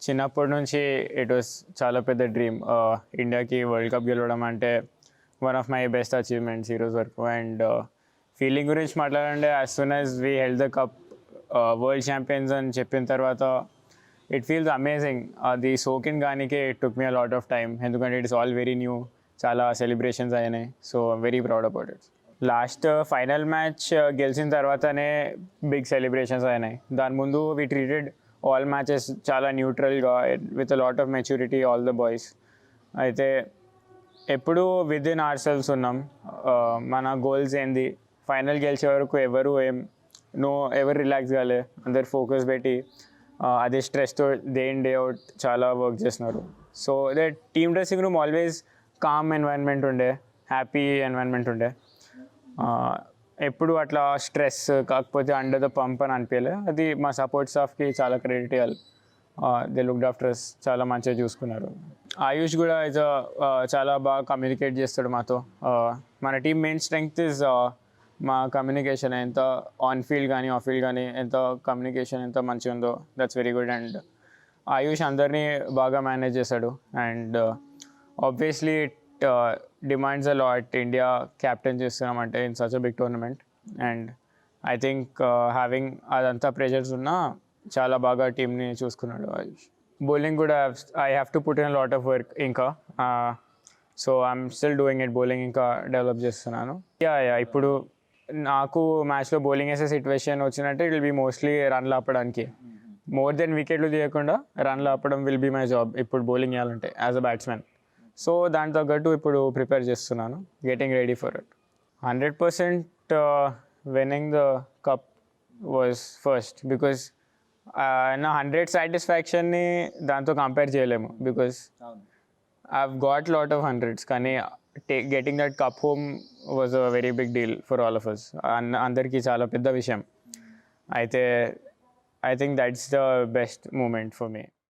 చిన్నప్పటి నుంచి it was చాలా పెద్ద డ్రీమ్. ఇండియాకి వరల్డ్ కప్ గెలవడం అంటే one of my best achievements ఈరోజు వరకు. అండ్ ఫీలింగ్ గురించి మాట్లాడాలంటే as soon as we held the cup world champions అని చెప్పిన తర్వాత ఇట్ ఫీల్స్ అమేజింగ్. అది సోకిన్ గానికే it took me a lot of time, ఎందుకంటే ఇట్స్ ఆల్ వెరీ న్యూ. చాలా సెలబ్రేషన్స్ అయినాయి. So very proud about it. Last final match గెలిచిన తర్వాతనే బిగ్ సెలబ్రేషన్స్ అయినాయి. దాని ముందు వీ ట్రీటెడ్ ఆల్ మ్యాచెస్ చాలా న్యూట్రల్గా with a lot of maturity all the boys. అయితే ఎప్పుడు విత్ ఇన్ అవర్ సెల్స్ ఉన్నాం. మన గోల్స్ ఏంది, ఫైనల్ గెలిచే వరకు ఎవరు ఎవరు రిలాక్స్ కాలే, అందరు ఫోకస్ పెట్టి అదే స్ట్రెస్తో డే ఇన్ డే అవుట్ చాలా వర్క్ చేస్తున్నారు. So the team dressing room always calm environment ఉండే, హ్యాపీ ఎన్వైరన్మెంట్ ఉండే. ఎప్పుడు అట్లా స్ట్రెస్ కాకపోతే అండర్ ద పంప్ అని అనిపించలే. అది మా సపోర్ట్ స్టాఫ్కి చాలా క్రెడిట్ ఇవ్వాలి. దే లుక్డ్ ఆఫ్టర్ అస్, చాలా మంచిగా చూసుకున్నారు. ఆయుష్ కూడా చాలా బాగా కమ్యూనికేట్ చేస్తాడు మాతో. మన టీమ్ మెయిన్ స్ట్రెంగ్త్ ఇస్ మా కమ్యూనికేషన్. ఎంత ఆన్ ఫీల్డ్ కానీ ఆఫ్ ఫీల్డ్ కానీ ఎంత కమ్యూనికేషన్ ఎంత మంచిగా ఉందో, that's very good. And Ayush అందరినీ బాగా మేనేజ్ చేశాడు. And obviously it demands a lot. India captain చేస్తున్నామంటే in such a big tournament. And I think having అదంతా ప్రెషర్స్ ఉన్నా చాలా బాగా టీమ్ని చూసుకున్నాడు ఆయుష్. బౌలింగ్ కూడా I have to put in lot of work ఇంకా. So I'm still doing it. Bowling ఇంకా డెవలప్ చేస్తున్నాను. ఇప్పుడు నాకు మ్యాచ్లో బౌలింగ్ వేసే సిచ్యువేషన్ వచ్చినట్టే ఇట్ విల్ బీ మోస్ట్లీ రన్లు ఆపడానికి. మోర్ దెన్ వికెట్లు తీయకుండా రన్లు ఆపడం విల్ బీ మై జాబ్ ఇప్పుడు బౌలింగ్ వేయాలంటే యాజ్ అ బ్యాట్స్మెన్. సో దాని తగ్గట్టు ఇప్పుడు ప్రిపేర్ చేస్తున్నాను, getting ready for it. 100% winnowing the cup was first, because నా 100 సాటిస్ఫాక్షన్ని దాంతో కంపేర్ చేయలేము. Because I've got lot of hundreds, కానీ getting that cup home was a very big deal for all of us. అందరికీ చాలా పెద్ద విషయం. అయితే I think that's the best moment for me.